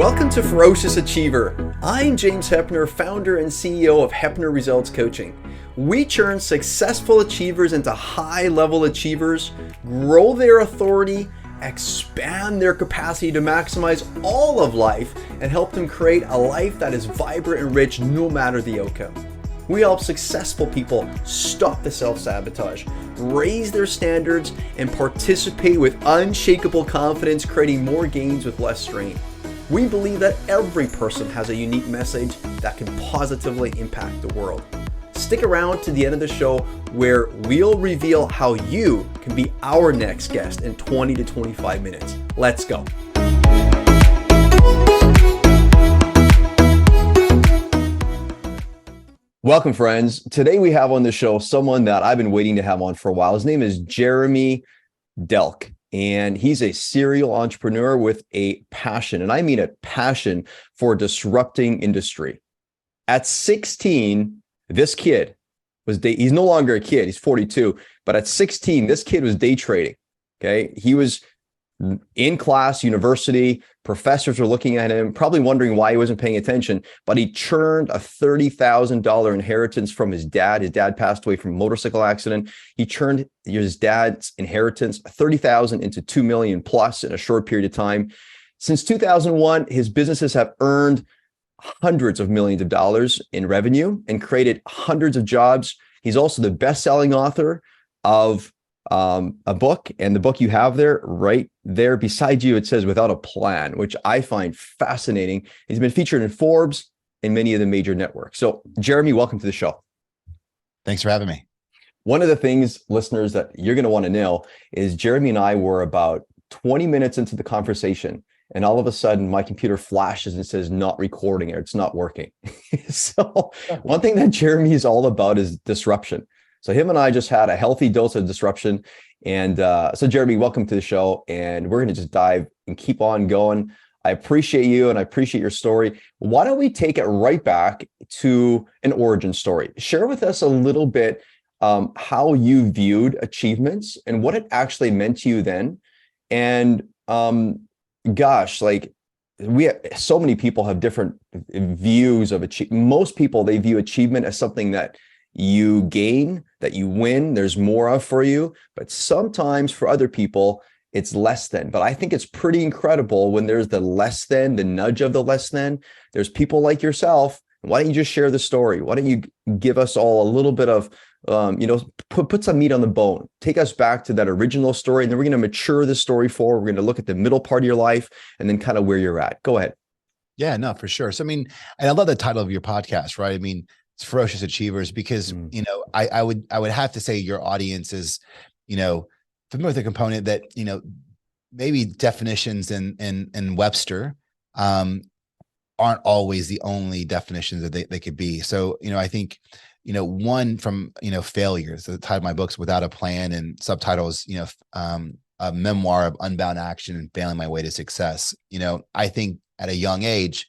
Welcome to Ferocious Achiever. I'm James Hepner, founder and CEO of Hepner Results Coaching. We turn successful achievers into high-level achievers, grow their authority, expand their capacity to maximize all of life, and help them create a life that is vibrant and rich no matter the outcome. We help successful people stop the self-sabotage, raise their standards, and participate with unshakable confidence, creating more gains with less strain. We believe that every person has a unique message that can positively impact the world. Stick around to the end of the show where we'll reveal how you can be our next guest in 20 to 25 minutes. Let's go. Welcome, friends. Today we have on the show someone that I've been waiting to have on for a while. His name is Jeremy Delk. And he's a serial entrepreneur with a passion, and I mean a passion for disrupting industry. At 16, this kid he's no longer a kid, he's 42, but at 16, this kid was day trading, okay? He was in class, university, professors were looking at him, probably wondering why he wasn't paying attention, but he churned a $30,000 inheritance from his dad. His dad passed away from a motorcycle accident. He churned his dad's inheritance, $30,000 into $2 million plus in a short period of time. Since 2001, his businesses have earned hundreds of millions of dollars in revenue and created hundreds of jobs. He's also the best-selling author of a book, and the book you have there, right there beside you, it says Without a Plan, which I find fascinating. He's been featured in Forbes and many of the major networks. So Jeremy, welcome to the show. Thanks for having me. One of the things, listeners, that you're going to want to know is Jeremy and I were about 20 minutes into the conversation, and all of a sudden my computer flashes and says not recording, or it's not working. So one thing that Jeremy is all about is disruption. So him and I just had a healthy dose of disruption. And so Jeremy, welcome to the show. And we're going to just dive and keep on going. I appreciate you and I appreciate your story. Why don't we take it right back to an origin story? Share with us a little bit how you viewed achievements and what it actually meant to you then. And gosh, like so many people have different views of achievement. Most people, they view achievement as something that you gain, that you win, there's more of for you. But sometimes for other people, it's less than. But I think it's pretty incredible when there's the less than, the nudge of the less than. There's people like yourself. Why don't you just share the story? Why don't you give us all a little bit of, put some meat on the bone. Take us back to that original story, and then we're going to mature the story forward. We're going to look at the middle part of your life and then kind of where you're at. Go ahead. Yeah, no, for sure. So, I mean, and I love the title of your podcast, right? I mean, Ferocious Achievers, because I would have to say your audience is familiar with the component that maybe definitions in Webster aren't always the only definitions that they could be. So I think one from failures. The title of my book's Without a Plan, and subtitles a memoir of unbound action and failing my way to success. I think at a young age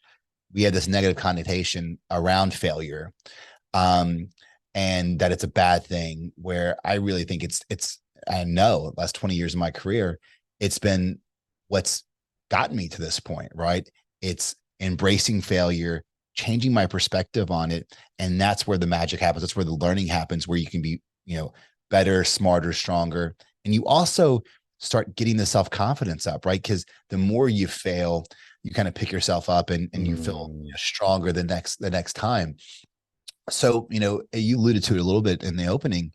we had this negative connotation around failure, and that it's a bad thing, where I really think I know last 20 years of my career, it's been what's gotten me to this point, right? It's embracing failure, changing my perspective on it. And that's where the magic happens. That's where the learning happens, where you can be, better, smarter, stronger. And you also start getting the self-confidence up, right? Because the more you fail, you kind of pick yourself up and you feel stronger the next time. So, you alluded to it a little bit in the opening,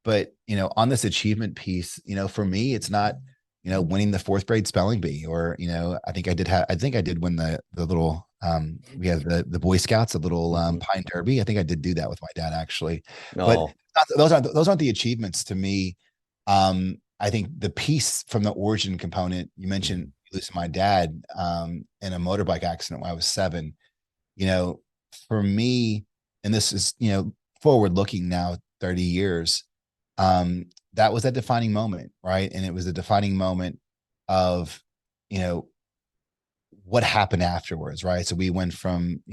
but, on this achievement piece, for me, it's not, winning the 4th grade spelling bee, or, I think I did win the little, we have the Boy Scouts, a little Pine Derby. I think I did do that with my dad, actually. No. But those aren't the achievements to me. I think the piece from the origin component, you mentioned losing my dad in a motorbike accident when I was 7, for me, and this is, forward looking now 30 years, that was that defining moment, right? And it was a defining moment of, what happened afterwards, right? So we went from,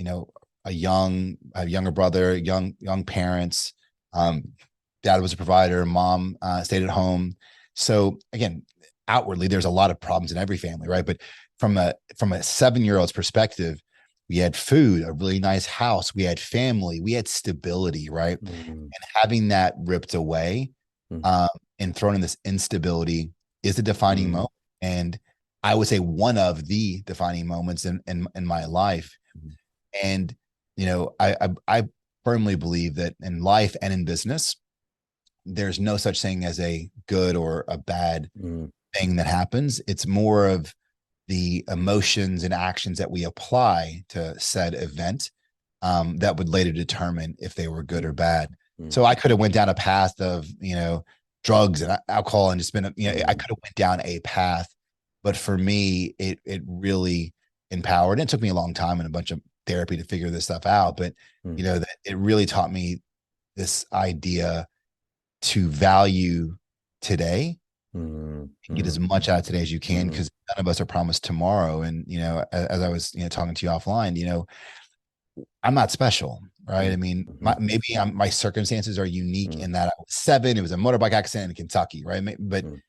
a younger brother, young parents, dad was a provider, mom stayed at home. So again, outwardly, there's a lot of problems in every family, right? But from a 7-year-old's perspective, we had food, a really nice house, we had family, we had stability, right? Mm, And having that ripped away, mm, um, and thrown in this instability is a defining mm, moment. And I would say one of the defining moments in my life. mm, And I firmly believe that in life and in business, there's no such thing as a good or a bad mm, thing that happens. It's more of the emotions and actions that we apply to said event, that would later determine if they were good or bad. mm, So I could have went down a path of, drugs and alcohol and just been, I mm, could have went down a path, but for me, it really empowered. And it took me a long time and a bunch of therapy to figure this stuff out. But, mm, that it really taught me this idea to value today, mm, get as mm, much out of today as you can, mm, because none of us are promised tomorrow. And as I was talking to you offline, I'm not special, right? I mm, mean, mhm, maybe my circumstances are unique mm, in that I was 7. It was a motorbike accident in Kentucky, right? But mm,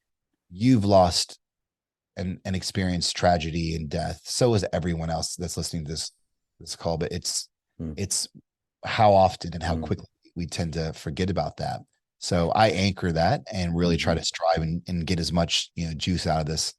you've lost and experienced tragedy and death. So is everyone else that's listening to this call. But mm, it's how often and how mm, quickly we tend to forget about that. So I anchor that and really try mhm. to strive and get as much juice out of this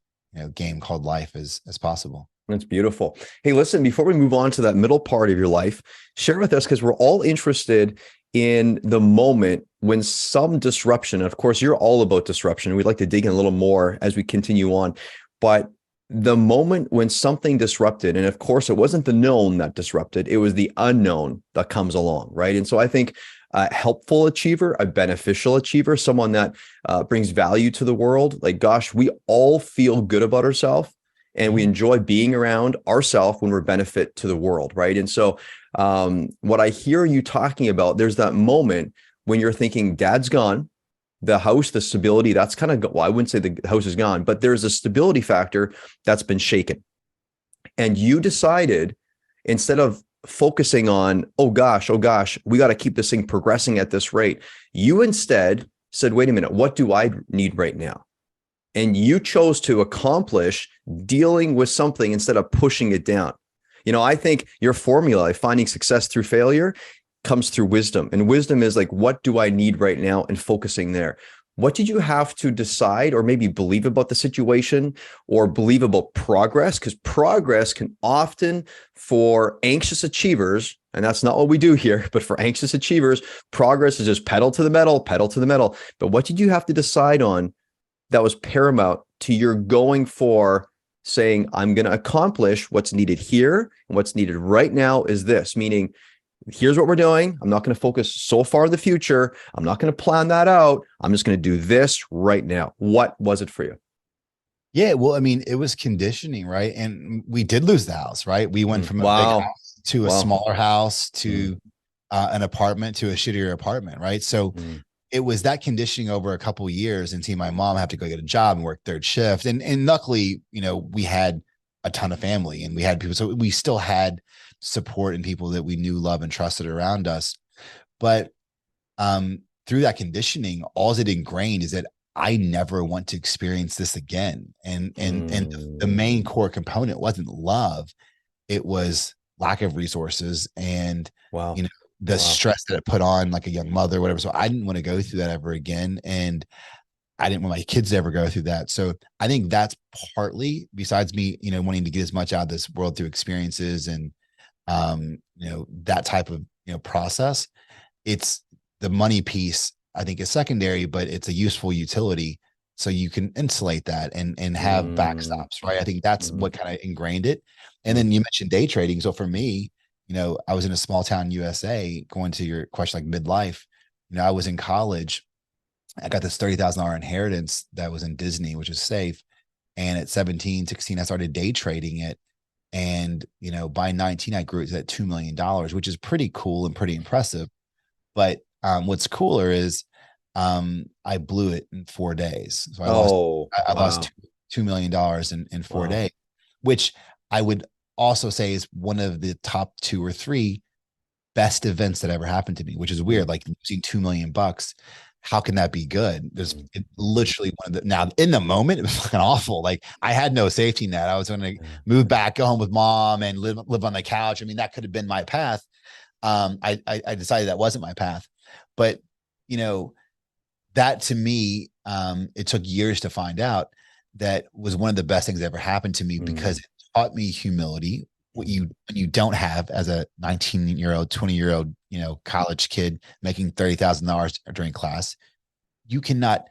game called life as possible. That's beautiful. Hey, listen, before we move on to that middle part of your life, share with us, because we're all interested in the moment when some disruption, and of course, you're all about disruption. We'd like to dig in a little more as we continue on. But the moment when something disrupted, and of course, it wasn't the known that disrupted, it was the unknown that comes along, right? And so I think a helpful achiever, a beneficial achiever, someone that brings value to the world, like, gosh, we all feel good about ourselves and we Mhm. enjoy being around ourselves when we're benefit to the world, right? And so what I hear you talking about, there's that moment when you're thinking dad's gone, the house, the stability, that's kind of, well, I wouldn't say the house is gone, but there's a stability factor that's been shaken. And you decided, instead of focusing on, oh gosh, we got to keep this thing progressing at this rate, you instead said, wait a minute, what do I need right now? And you chose to accomplish dealing with something instead of pushing it down. I think your formula, finding success through failure, comes through wisdom. And wisdom is like, what do I need right now? And focusing there. What did you have to decide or maybe believe about the situation or believe about progress? Because progress can often, for anxious achievers, and that's not what we do here, but for anxious achievers, progress is just pedal to the metal, pedal to the metal. But what did you have to decide on that was paramount to your going for saying, I'm going to accomplish what's needed here, and what's needed right now is this, meaning, here's what we're doing. I'm not going to focus so far in the future. I'm not going to plan that out. I'm just going to do this right now. What was it for you? Yeah, well, I mean, it was conditioning, right? And we did lose the house, right? We went from a big Wow. house to a Wow. smaller house Mm, to an apartment to a shittier apartment, right? So mm, it was that conditioning over a couple of years, and seeing my mom have to go get a job and work third shift. And luckily, we had a ton of family and we had people, so we still had support and people that we knew, love, and trusted around us. But through that conditioning, all it ingrained is that I never want to experience this again. And the mm. main core component wasn't love, it was lack of resources and you Wow. know the Wow. stress that it put on like a young mother, whatever. So I didn't want to go through that ever again. And I didn't want my kids to ever go through that. So I think that's partly, besides me, wanting to get as much out of this world through experiences and that type of process. It's the money piece, I think, is secondary, but it's a useful utility. So you can insulate that and have Mm, backstops, right? I think that's mm, what kind of ingrained it. And mm, then you mentioned day trading. So for me, I was in a small town USA, going to your question, like midlife, I was in college. I got this $30,000 inheritance that was in Disney, which is safe. And at 17, 16, I started day trading it. And, by 19, I grew it to that $2 million, which is pretty cool and pretty impressive. But what's cooler is I blew it in 4 days. So oh, I lost wow. $2 million in 4 days, Wow. which I would also say is one of the top 2 or 3 best events that ever happened to me, which is weird. Mm, Like losing $2 million how can that be good? Literally one of the, now in the moment, it was fucking awful. Like I had no safety net. I was going to move back, go home with mom and live on the couch. I mean, that could have been my path. I decided that wasn't my path, but you know, that to me, it took years to find out that was one of the best things that ever happened to me because it taught me humility. What you don't have as a 19-year-old, 20-year-old, you know, college kid making $30,000 during class, you cannot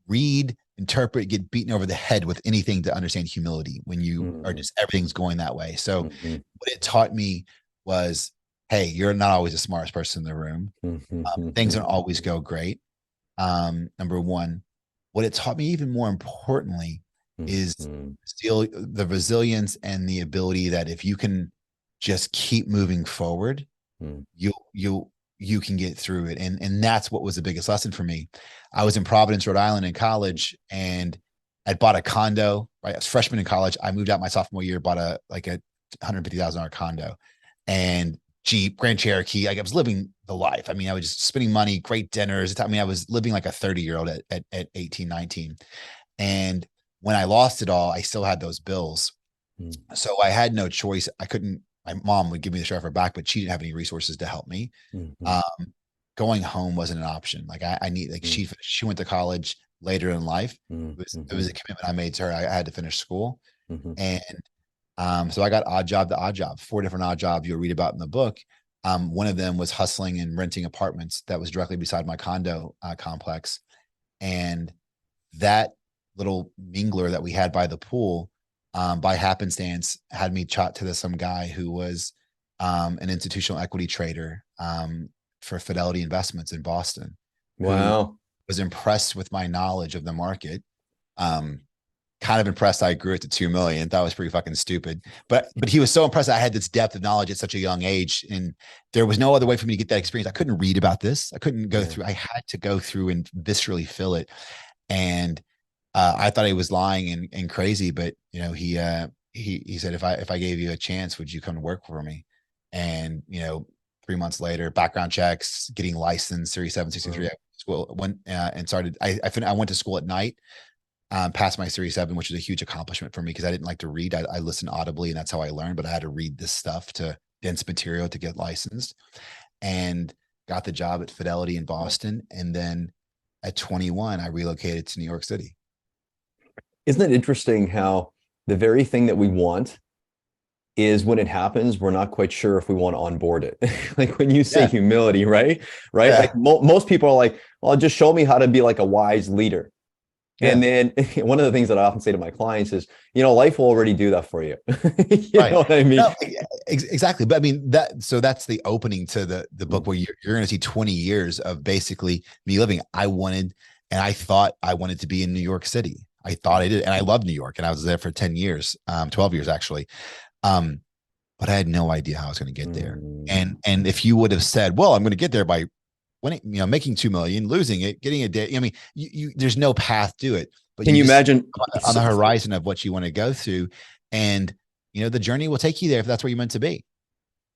read, interpret, get beaten over the head with anything to understand humility when you are just everything's going that way. So what it taught me was, hey, you're not always the smartest person in the room. Things don't always go great. Number one. What it taught me even more importantly is still the resilience and the ability that if you can just keep moving forward, you can get through it. And that's what was the biggest lesson for me. I was in Providence, Rhode Island in college, and I'd bought a condo, right? I was a freshman in college. I moved out my sophomore year, bought a $150,000 condo and Jeep, Grand Cherokee. I was living the life. I mean, I was just spending money, great dinners. I mean, I was living like a 30-year-old at 18, 19. And when I lost it all, I still had those bills. So I had no choice. My mom would give me the share of her back, but she didn't have any resources to help me. Going home wasn't an option. Like I need, like she went to college later in life. It was a commitment I made to her. I had to finish school. And so I got odd job to odd job, 4 different odd jobs you'll read about in the book. One of them was hustling and renting apartments that was directly beside my condo complex. And that little mingler that we had by the pool, by happenstance, had me chat to some guy who was an institutional equity trader for Fidelity Investments in Boston. Wow. Was impressed with my knowledge of the market. Kind of impressed I grew it to 2 million. That was pretty fucking stupid. But he was so impressed that I had this depth of knowledge at such a young age. And there was no other way for me to get that experience. I couldn't read about this. I couldn't go through. I had to go through and viscerally feel it. And I thought he was lying and crazy, but you know, he said, if I gave you a chance, would you come to work for me? And, you know, 3 months later, background checks, getting licensed, Series 763, school went and started. I went to school at night. Passed my Series 7, which was a huge accomplishment for me because I didn't like to read. I listened audibly, and that's how I learned. But I had to read this stuff to dense material to get licensed, and got the job at Fidelity in Boston. And then at 21, I relocated to New York City. Isn't it interesting how the very thing that we want is when it happens, we're not quite sure if we want to onboard it. Like when you say humility, right? Yeah. Like most people are like, well, just show me how to be like a wise leader. And then one of the things that I often say to my clients is, you know, life will already do that for you. You know what I mean? No, exactly. But I mean, that's the opening to the book where you're going to see 20 years of basically me living. I thought I wanted to be in New York City. I thought I did. And I love New York. And I was there for 10 years, 12 years actually. But I had no idea how I was going to get there. And if you would have said, well, I'm going to get there by making 2 million, losing it, getting a day. I mean, there's no path to it. But can you imagine on the horizon of what you want to go through, and you know the journey will take you there if that's where you're meant to be.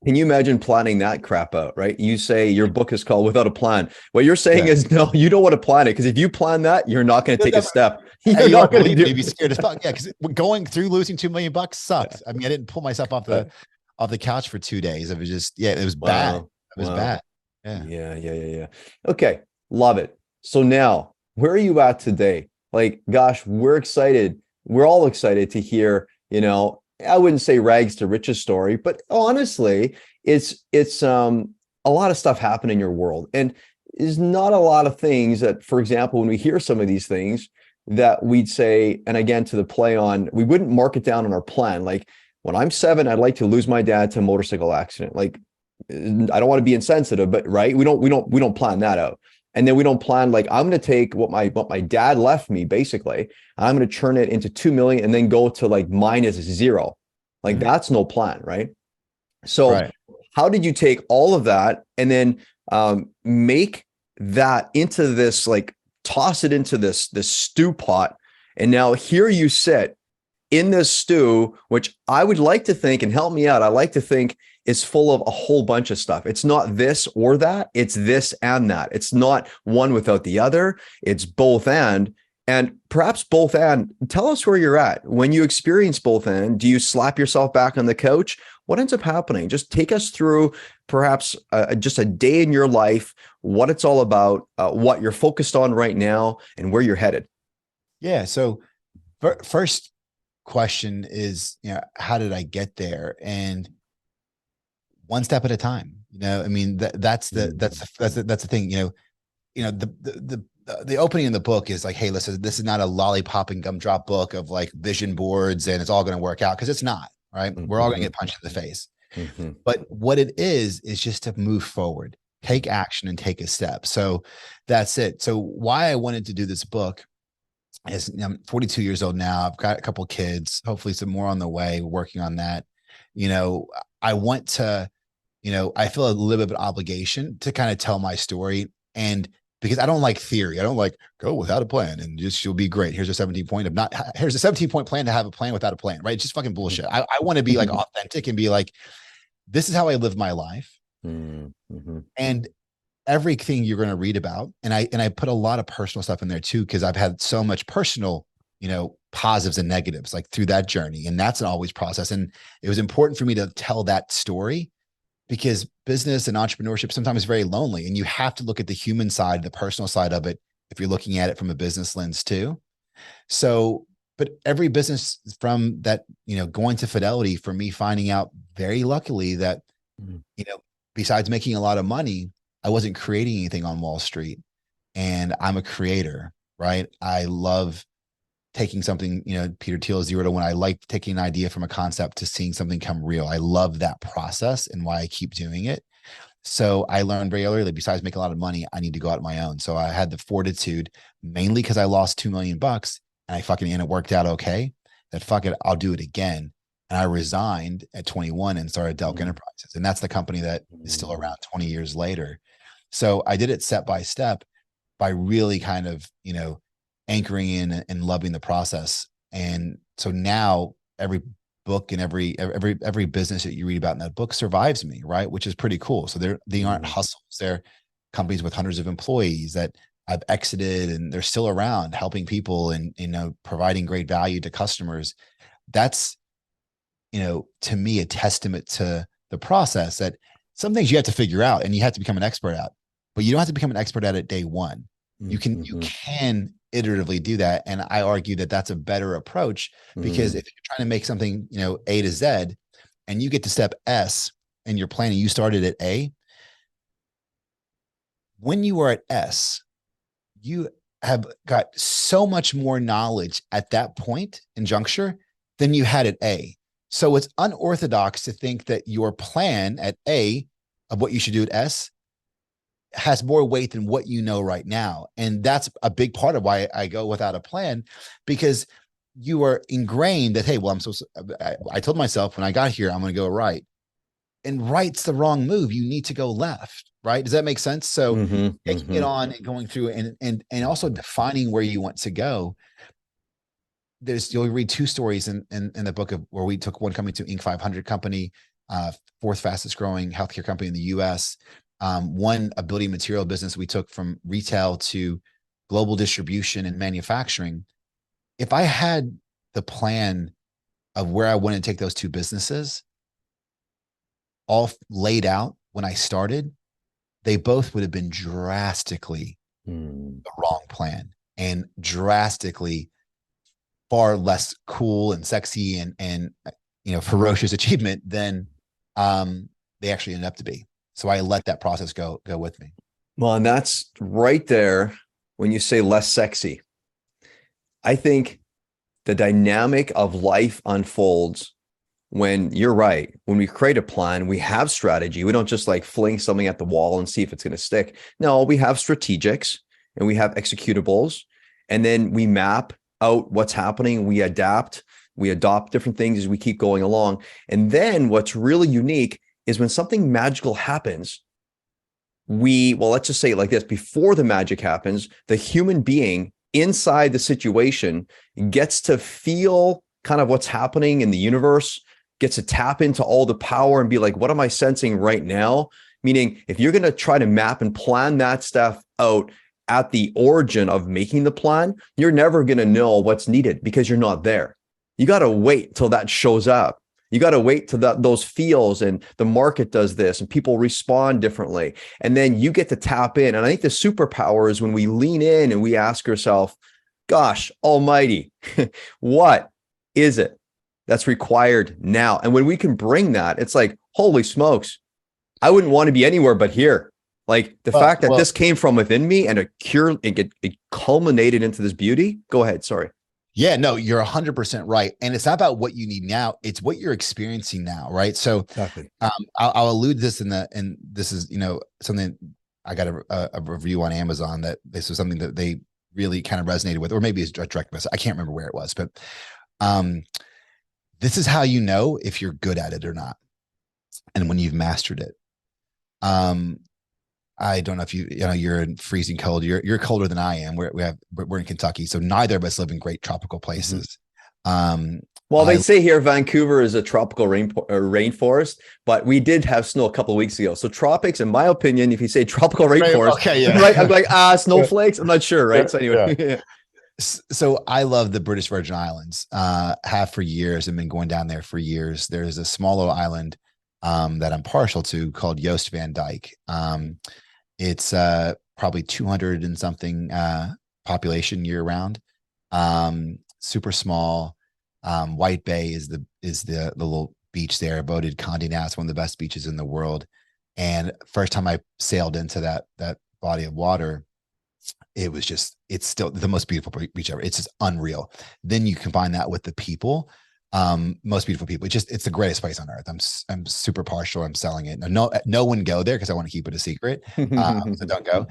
Can you imagine planning that crap out? Right? You say your book is called Without a Plan. What you're saying is no, you don't want to plan it because if you plan that, you're not going to take a step. You're not going to be scared as fuck. Yeah, because going through losing $2 million sucks. I mean, I didn't pull myself off the couch for 2 days. It was just it was bad. It was bad. Yeah. Okay. Love it. So now where are you at today? Like, gosh, we're excited. We're all excited to hear, you know, I wouldn't say rags to riches story, but honestly, it's a lot of stuff happened in your world. And is not a lot of things that, for example, when we hear some of these things that we'd say, and again, to the play on, we wouldn't mark it down on our plan. Like when I'm 7, I'd like to lose my dad to a motorcycle accident. Like, I don't want to be insensitive, but right, we don't plan that out. And then we don't plan like I'm going to take what my dad left me basically, I'm going to turn it into 2 million and then go to like -0. Like that's no plan, right? So how did you take all of that and then make that into this, like toss it into this stew pot, and now here you sit in this stew, which I would like to think, and help me out, I like to think is full of a whole bunch of stuff. It's not this or that, it's this and that. It's not one without the other, it's both and perhaps both and. Tell us where you're at. When you experience both and, do you slap yourself back on the couch? What ends up happening? Just take us through perhaps just a day in your life, what it's all about, what you're focused on right now, and where you're headed. Yeah. So first question is, how did I get there? And one step at a time. I mean, that's the thing. The opening in the book is like, hey, listen, this is not a lollipop and gumdrop book of like vision boards and it's all going to work out, because it's not, right? Mm-hmm. We're all going to get punched in the face. Mm-hmm. But what it is just to move forward, take action and take a step. So that's it. So why I wanted to do this book is, I'm 42 years old now. I've got a couple of kids, hopefully some more on the way, working on that. I want to, I feel a little bit of an obligation to kind of tell my story. And because I don't like theory, I don't like go without a plan and just you'll be great. Here's a 17-point here's a 17-point plan to have a plan without a plan, right? It's just fucking bullshit. I want to be like authentic and be like, this is how I live my life. Mm-hmm. And everything you're going to read about, and I put a lot of personal stuff in there too, because I've had so much personal, positives and negatives like through that journey. And that's an always process. And it was important for me to tell that story, because business and entrepreneurship sometimes is very lonely, and you have to look at the human side, the personal side of it, if you're looking at it from a business lens too. So, but every business from that, going to Fidelity, for me, finding out very luckily that, besides making a lot of money, I wasn't creating anything on Wall Street, and I'm a creator, right? I love taking something, Peter Thiel's 0 to 1. I like taking an idea from a concept to seeing something come real. I love that process and why I keep doing it. So I learned very early, besides making a lot of money, I need to go out on my own. So I had the fortitude, mainly because I lost $2 million and it worked out okay, that fuck it, I'll do it again. And I resigned at 21 and started Delk Enterprises. And that's the company that is still around 20 years later. So I did it step by step by really kind of, anchoring in and loving the process. And so now every book and every business that you read about in that book survives me, right? Which is pretty cool. So they aren't hustles. They're companies with hundreds of employees that I've exited, and they're still around helping people and, providing great value to customers. That's, to me, a testament to the process, that some things you have to figure out and you have to become an expert at, but you don't have to become an expert at it day one. You can iteratively do that. And I argue that that's a better approach, because if you're trying to make something, A to Z, and you get to step S and you're planning, you started at A. When you are at S, you have got so much more knowledge at that point in juncture than you had at A. So it's unorthodox to think that your plan at A of what you should do at S has more weight than what you know right now. And that's a big part of why I go without a plan, because you are ingrained that, hey, well, I told myself when I got here, I'm going to go right. And right's the wrong move. You need to go left, right? Does that make sense? So taking it on and going through and also defining where you want to go. You'll read two stories in the book of where we took one company to Inc. 500 company, fourth fastest growing healthcare company in the US. One, a building material business we took from retail to global distribution and manufacturing. If I had the plan of where I wanted to take those two businesses all laid out when I started, they both would have been drastically the wrong plan, and drastically far less cool and sexy and ferocious achievement than they actually ended up to be. So I let that process go with me. Well, and that's right there when you say less sexy. I think the dynamic of life unfolds when you're right. When we create a plan, we have strategy. We don't just like fling something at the wall and see if it's going to stick. No, we have strategics and we have executables, and then we map out what's happening. We adapt, we adopt different things as we keep going along. And then what's really unique is when something magical happens, let's just say it like this, before the magic happens, the human being inside the situation gets to feel kind of what's happening in the universe, gets to tap into all the power and be like, what am I sensing right now? Meaning, if you're going to try to map and plan that stuff out at the origin of making the plan, you're never going to know what's needed because you're not there. You got to wait till that shows up. You got to wait till those feels and the market does this and people respond differently. And then you get to tap in. And I think the superpower is when we lean in and we ask ourselves, gosh, almighty, what is it that's required now? And when we can bring that, it's like, holy smokes, I wouldn't want to be anywhere but here. Like the fact that this came from within me and it culminated into this beauty. Go ahead. Sorry. Yeah, no, you're 100% right. And it's not about what you need now. It's what you're experiencing now. Right. So exactly. I'll allude this and this is, something I got a review on Amazon that this was something that they really kind of resonated with, or maybe it's a direct message. I can't remember where it was, but this is how you know if you're good at it or not. And when you've mastered it. I don't know if you're in freezing cold. You're colder than I am. We're in Kentucky, so neither of us live in great tropical places. Well, they say here Vancouver is a tropical rainforest, but we did have snow a couple of weeks ago. So tropics, in my opinion, if you say tropical rainforest, okay, yeah. right? I'm like, snowflakes. I'm not sure, right? So anyway. Yeah. So I love the British Virgin Islands, have for years and been going down there for years. There's a small little island that I'm partial to called Joost van Dyke. It's probably 200 and something population year round. Super small. White Bay is the little beach there, voted Condé Nast one of the best beaches in the world. And first time I sailed into that body of water, it's still the most beautiful beach ever. It's just unreal. Then you combine that with the people, most beautiful people. It's the greatest place on earth. I'm super partial. I'm selling it. No one go there because I want to keep it a secret. So don't go.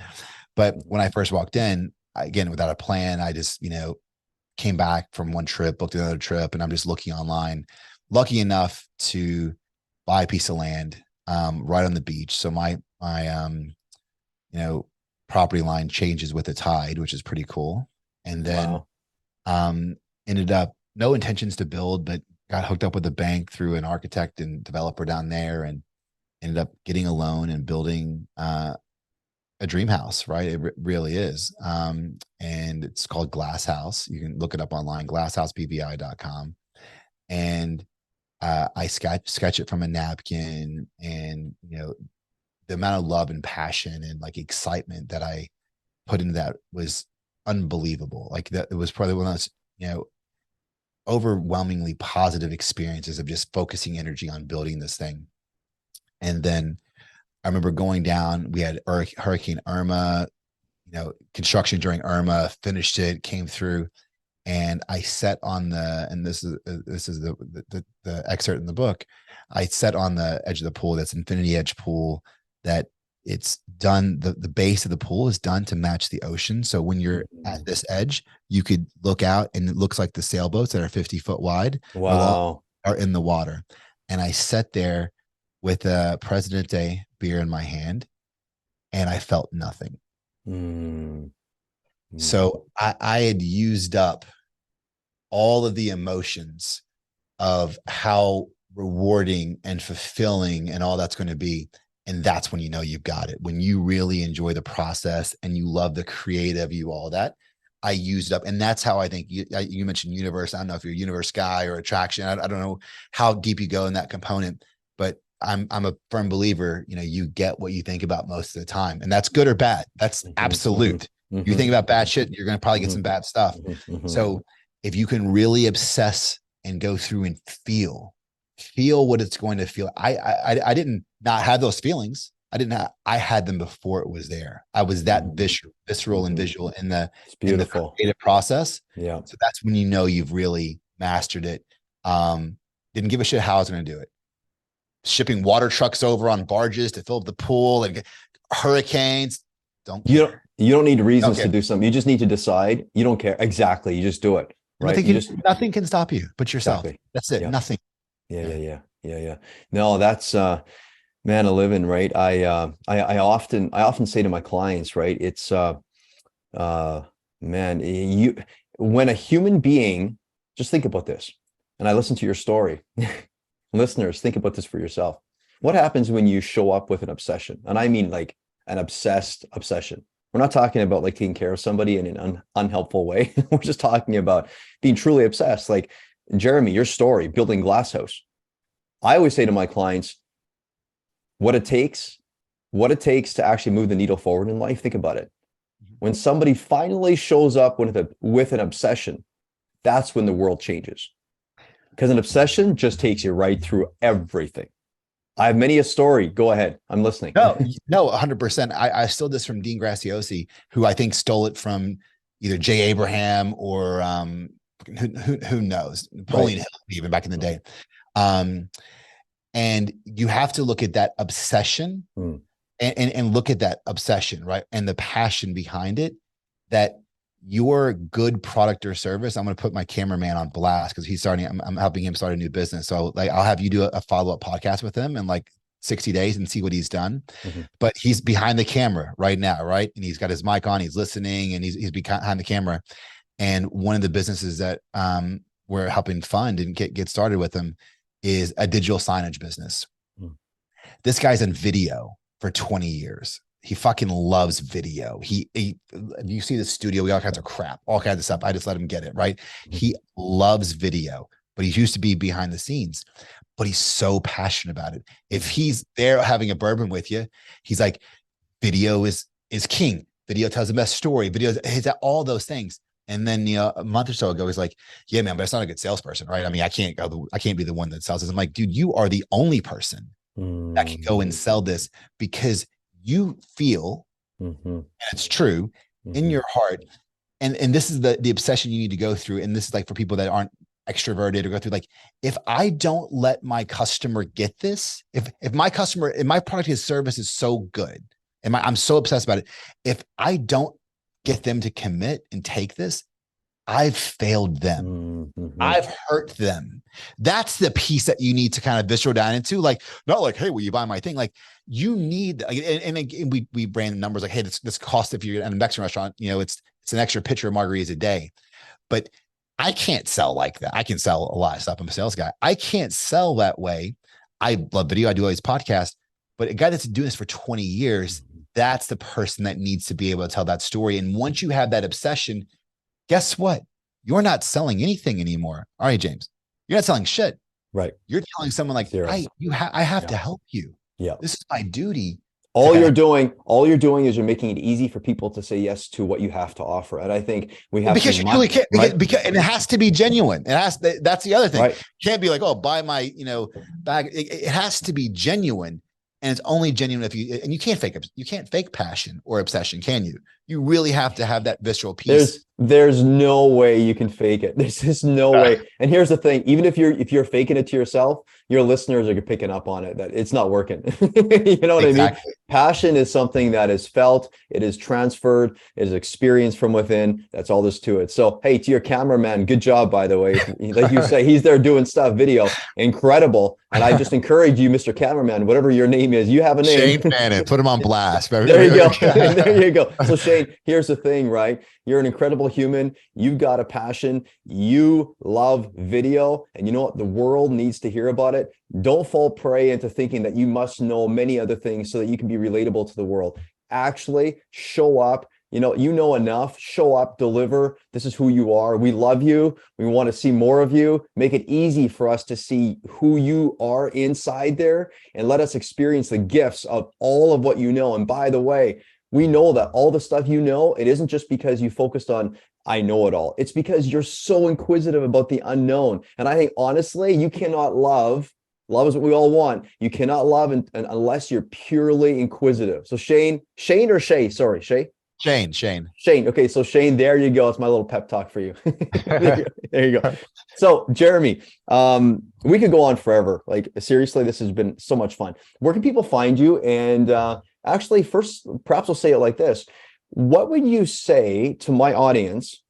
But when I first walked in, again, without a plan, I just, came back from one trip, booked another trip, and I'm just looking online, lucky enough to buy a piece of land, right on the beach. So my property line changes with the tide, which is pretty cool. And then, ended up no intentions to build, but got hooked up with a bank through an architect and developer down there and ended up getting a loan and building a dream house, right? It really is. And it's called Glass House. You can look it up online, glasshousepvi.com. And I sketch it from a napkin, and the amount of love and passion and like excitement that I put into that was unbelievable. Like that, it was probably one of those, overwhelmingly positive experiences of just focusing energy on building this thing. And then I remember going down, we had Hurricane Irma, construction during Irma, finished it, came through, and I sat on and this is the excerpt in the book. I sat on the edge of the pool. That's infinity edge pool that it's done. The base of the pool is done to match the ocean. So when you're at this edge, you could look out and it looks like the sailboats that are 50 foot wide are in the water. And I sat there with a Presidente beer in my hand, and I felt nothing. So I had used up all of the emotions of how rewarding and fulfilling and all that's going to be. And that's when you've got it. When you really enjoy the process and you love the creative, all that. I used up. And that's how I think you mentioned universe. I don't know if you're a universe guy or attraction. I don't know how deep you go in that component, but I'm a firm believer, you get what you think about most of the time, and that's good or bad. That's absolute. You think about bad shit, you're going to probably get some bad stuff. So if you can really obsess and go through and feel what it's going to feel. I didn't not have those feelings. I had them before it was there. I was that visceral and visual in the creative process. Yeah. So that's when you've really mastered it. Didn't give a shit how I was going to do it. Shipping water trucks over on barges to fill up the pool and hurricanes. You don't need reasons to do something. You just need to decide. You don't care. Exactly. You just do it. Right. Nothing can stop you but yourself. Exactly. That's it. Yeah. Nothing. Yeah. No, that's man, a living, right? I often say to my clients, right? It's man, when a human being, just think about this. And I listen to your story. Listeners, think about this for yourself. What happens when you show up with an obsession? And I mean like an obsessed obsession. We're not talking about like taking care of somebody in an unhelpful way. We're just talking about being truly obsessed. Like Jeremy, your story, building Glasshouse. I always say to my clients, what it takes to actually move the needle forward in life. Think about it. When somebody finally shows up with an obsession, that's when the world changes. Because an obsession just takes you right through everything. I have many a story. Go ahead. I'm listening. No, 100%. I stole this from Dean Graziosi, who I think stole it from either Jay Abraham or who knows, Napoleon Hill, even back in the day. And you have to look at that obsession and look at that obsession, right? And the passion behind it, that your good product or service. I'm going to put my cameraman on blast because he's starting, I'm helping him start a new business. So like, I'll have you do a follow-up podcast with him in like 60 days and see what he's done. But he's behind the camera right now, right? And he's got his mic on, he's listening, and he's behind the camera. And one of the businesses that we're helping fund and get started with him is a digital signage business. This guy's in video for 20 years. He fucking loves video. You see the studio, we all kinds of crap, all kinds of stuff. I just let him get it, right? He loves video, but he used to be behind the scenes, but he's so passionate about it. If he's there having a bourbon with you, he's like, video is king. Video tells the best story. Video is all those things. And then, a month or so ago, he's like, yeah, man, but it's not a good salesperson, right? I mean, I can't be the one that sells this. I'm like, dude, you are the only person that can go and sell this because you feel, and it's true, in your heart. And this is the obsession you need to go through. And this is like for people that aren't extroverted or go through, like, if I don't let my customer get this, if my product, his service is so good, and I'm so obsessed about it, if I don't get them to commit and take this, I've failed them. I've hurt them. That's the piece that you need to kind of visceral down into. Like, not like, hey, will you buy my thing? Like, you need, and we brand numbers like, hey, this cost, if you're at a Mexican restaurant, it's an extra pitcher of margaritas a day. But I can't sell like that. I can sell a lot of stuff. I'm a sales guy. I can't sell that way. I love video. I do all these podcasts, but a guy that's doing this for 20 years, that's the person that needs to be able to tell that story. And once you have that obsession, guess what? You're not selling anything anymore. All right, James, you're not selling shit. Right. You're telling someone like, I have to help you. Yeah. This is my duty. All you're doing is you're making it easy for people to say yes to what you have to offer. And I think we have because you really can't, because and it has to be genuine. That's the other thing. Right. You can't be like, oh, buy my, bag. It has to be genuine. And it's only genuine if you can't fake passion or obsession, can you? You really have to have that visceral piece. There's no way you can fake it. There's just no way. And here's the thing, even if you're faking it to yourself, your listeners are picking up on it, that it's not working. You know what I mean? Passion is something that is felt, it is transferred, it is experienced from within. That's all there's to it. So, hey, to your cameraman, good job, by the way. Like you say, he's there doing stuff, video, incredible. And I just encourage you, Mr. Cameraman, whatever your name is, you have a name. Shane Fannin, put him on blast. There you go. There you go. So Shane, here's the thing, right? You're an incredible human. You've got a passion. You love video. And you know what? The world needs to hear about it. Don't fall prey into thinking that you must know many other things so that you can be relatable to the world. Actually, show up. You know enough. Show up, deliver. This is who you are. We love you. We want to see more of you. Make it easy for us to see who you are inside there, and let us experience the gifts of all of what you know. And by the way, we know that all the stuff you know, it isn't just because you focused on, I know it all. It's because you're so inquisitive about the unknown. And I think, honestly, you cannot love is what we all want. You cannot love unless you're purely inquisitive. So Shane or Shay? Sorry, Shay? Shane. Okay, so Shane, there you go. It's my little pep talk for you. There you go. So Jeremy, we could go on forever. Like, seriously, this has been so much fun. Where can people find you? And actually, first, perhaps I'll say it like this. What would you say to my audience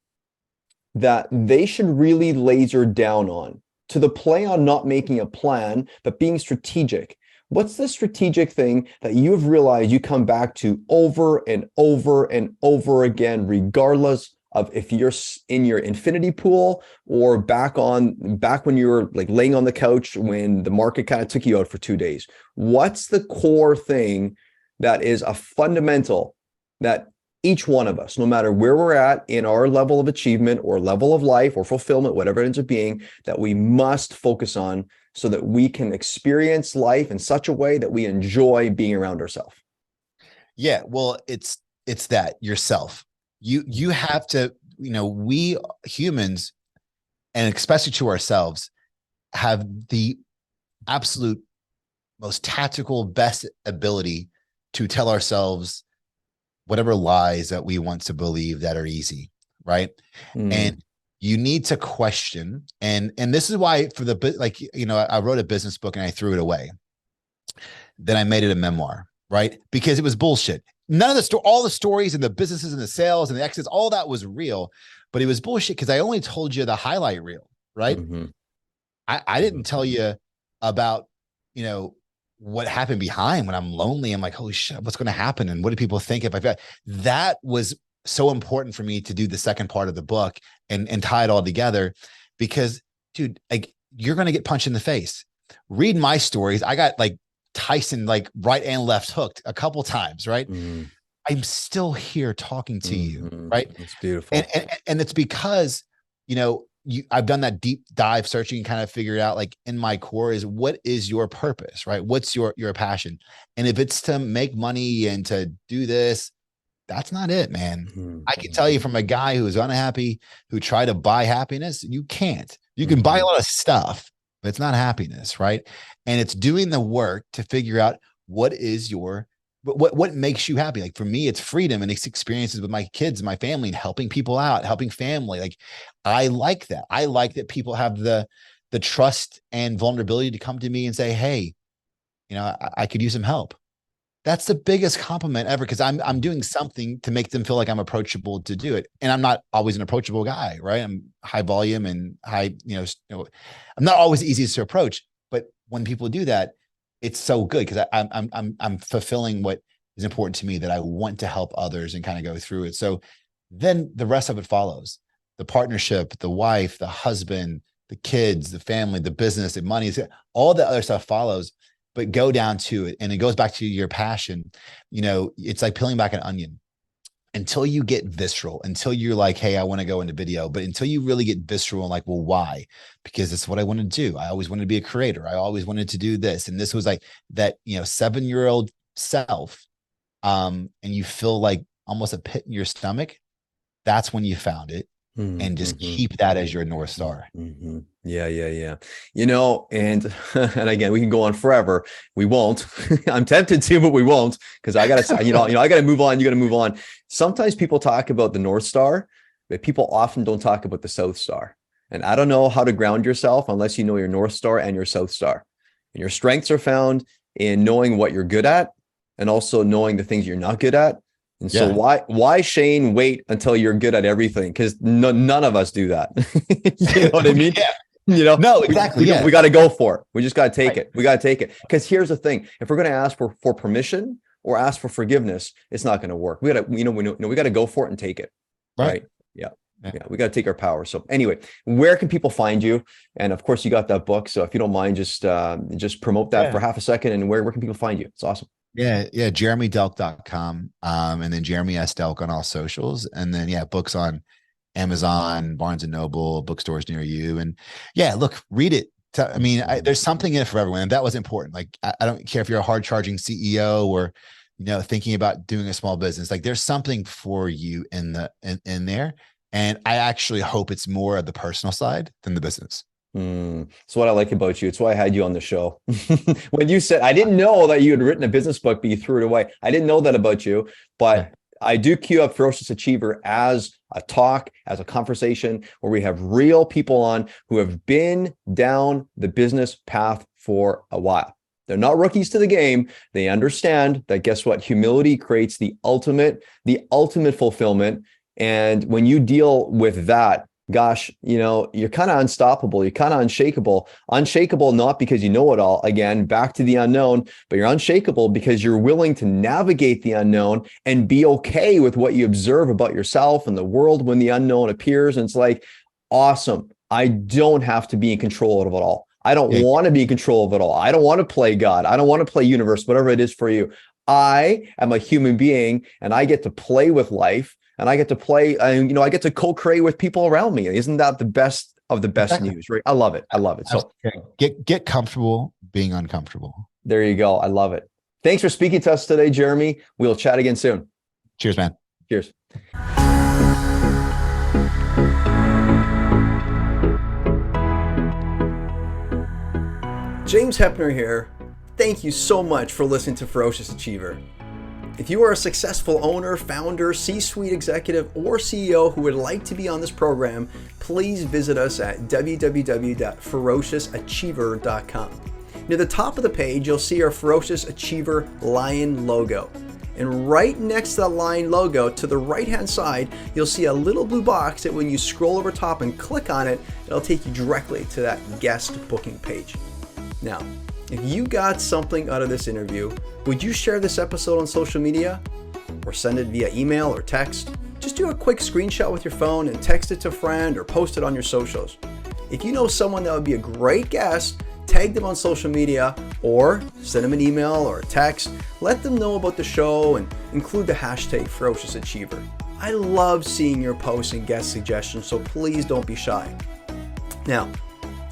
that they should really laser down on, to the play on not making a plan, but being strategic? What's the strategic thing that you've realized you come back to over and over and over again, regardless of if you're in your infinity pool or back when you were like laying on the couch when the market kind of took you out for 2 days. What's the core thing that is a fundamental that each one of us, no matter where we're at in our level of achievement or level of life or fulfillment, whatever it ends up being, that we must focus on so that we can experience life in such a way that we enjoy being around ourselves? Yeah, well, it's that yourself. You have to, we humans, and especially to ourselves, have the absolute most tactical, best ability to tell ourselves whatever lies that we want to believe that are easy, right? And you need to question, and this is why for I wrote a business book and I threw it away. Then I made it a memoir, right? Because it was bullshit. None of all the stories and the businesses and the sales and the exits, all that was real, but it was bullshit because I only told you the highlight reel, right? I didn't tell you about, what happened behind when I'm lonely. I'm like, holy shit, what's going to happen? And what do people think if I fail? That was so important for me to do the second part of the book and tie it all together because, dude, like you're going to get punched in the face. Read my stories. I got like Tyson, like right and left hooked a couple times, right? I'm still here talking to you, right? It's beautiful. And it's because, I've done that deep dive searching and kind of figured out like in my core is what is your purpose, right? What's your passion? And if it's to make money and to do this, that's not it, man. I can tell you from a guy who is unhappy, who tried to buy happiness, you can't. You can buy a lot of stuff, but it's not happiness, right? And it's doing the work to figure out what is what makes you happy. Like for me, it's freedom and it's experiences with my kids, my family, and helping people out, helping family. Like I like that. I like that people have the trust and vulnerability to come to me and say, hey, I could use some help. That's the biggest compliment ever because I'm doing something to make them feel like I'm approachable to do it. And I'm not always an approachable guy, right? I'm high volume and high, I'm not always easiest to approach, but when people do that, it's so good because I'm fulfilling what is important to me, that I want to help others and kind of go through it. So then the rest of it follows: the partnership, the wife, the husband, the kids, the family, the business, the money, all the other stuff follows. But go down to it, and it goes back to your passion. It's like peeling back an onion. Until you get visceral, until you're like, hey, I want to go into video, but until you really get visceral and like, well, why? Because it's what I want to do. I always wanted to be a creator. I always wanted to do this. And this was like that, 7-year-old self. And you feel like almost a pit in your stomach. That's when you found it. And just keep that as your North Star. Yeah. And again, we can go on forever. We won't. I'm tempted to, but we won't, because I gotta, I gotta move on. You gotta move on. Sometimes people talk about the North Star, but people often don't talk about the South Star. And I don't know how to ground yourself unless you know your North Star and your South Star. And your strengths are found in knowing what you're good at and also knowing the things you're not good at. And so why Shane wait until you're good at everything? Because none of us do that. You know what I mean? No, exactly. We got to go for it. We just got to take it. We got to take it. Because here's the thing: if we're going to ask for permission or ask for forgiveness, it's not going to work. We got to, we got to go for it and take it. Right? Yeah. We got to take our power. So anyway, where can people find you? And of course, you got that book. So if you don't mind, just promote that for half a second. And where can people find you? It's awesome. Yeah. JeremyDelk.com. And then Jeremy S. Delk on all socials. And then, books on Amazon, Barnes and Noble, bookstores near you. And look, read it. There's something in it for everyone. And that was important. Like, I don't care if you're a hard charging CEO or, thinking about doing a small business, like there's something for you in there. And I actually hope it's more of the personal side than the business. It's what I like about you. It's why I had you on the show. When you said, I didn't know that you had written a business book, but you threw it away. I didn't know that about you, but I do queue up Ferocious Achiever as a talk, as a conversation where we have real people on who have been down the business path for a while. They're not rookies to the game. They understand that, guess what? Humility creates the ultimate fulfillment. And when you deal with that, gosh, you're kind of unstoppable. You're kind of unshakable. Unshakable, not because you know it all. Again, back to the unknown, but you're unshakable because you're willing to navigate the unknown and be okay with what you observe about yourself and the world when the unknown appears. And it's like, awesome. I don't have to be in control of it all. I don't want to be in control of it all. I don't want to play God. I don't want to play universe, whatever it is for you. I am a human being and I get to play with life and I get to play and, I get to co-create with people around me. Isn't that the best of the best news, right? I love it. I love it. So get comfortable being uncomfortable. There you go. I love it. Thanks for speaking to us today, Jeremy. We'll chat again soon. Cheers, man. Cheers. James Hepner here. Thank you so much for listening to Ferocious Achiever. If you are a successful owner, founder, C-suite executive, or CEO who would like to be on this program, please visit us at www.ferociousachiever.com. Near the top of the page, you'll see our Ferocious Achiever lion logo. And right next to that lion logo, to the right-hand side, you'll see a little blue box that when you scroll over top and click on it, it'll take you directly to that guest booking page. Now, if you got something out of this interview, would you share this episode on social media or send it via email or text? Just do a quick screenshot with your phone and text it to a friend or post it on your socials. If you know someone that would be a great guest, tag them on social media or send them an email or a text. Let them know about the show and include the hashtag Ferocious Achiever. I love seeing your posts and guest suggestions, so please don't be shy. Now,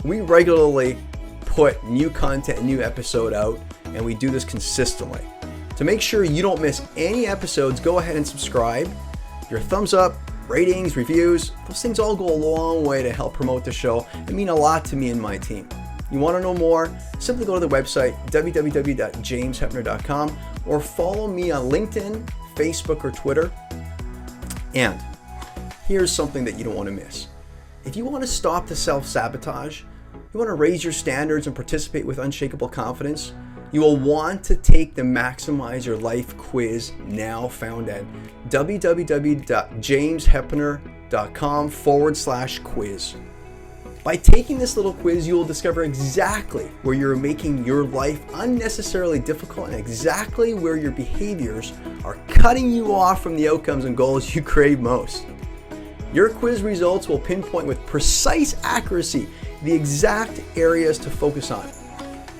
we regularly put new content, new episode out, and we do this consistently. To make sure you don't miss any episodes, go ahead and subscribe. Your thumbs up, ratings, reviews, those things all go a long way to help promote the show and mean a lot to me and my team. You want to know more? Simply go to the website www.jameshepner.com or follow me on LinkedIn, Facebook, or Twitter. And here's something that you don't want to miss. If you want to stop the self-sabotage, you want to raise your standards and participate with unshakable confidence, you will want to take the Maximize Your Life quiz now, found at www.jameshepner.com/quiz. By taking this little quiz, you will discover exactly where you're making your life unnecessarily difficult and exactly where your behaviors are cutting you off from the outcomes and goals you crave most. Your quiz results will pinpoint with precise accuracy the exact areas to focus on.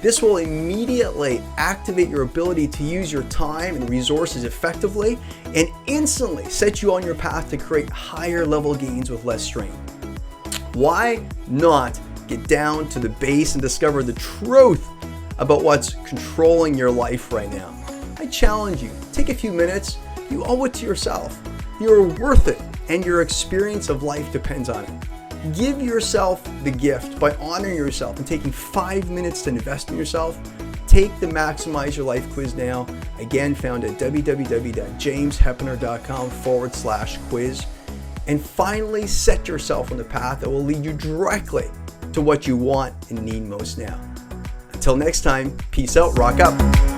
This will immediately activate your ability to use your time and resources effectively and instantly set you on your path to create higher level gains with less strain. Why not get down to the base and discover the truth about what's controlling your life right now? I challenge you, take a few minutes, you owe it to yourself. You're worth it and your experience of life depends on it. Give yourself the gift by honoring yourself and taking 5 minutes to invest in yourself. Take the Maximize Your Life quiz now, again found at www.jameshepner.com/quiz. And finally, set yourself on the path that will lead you directly to what you want and need most now. Until next time, peace out, rock up.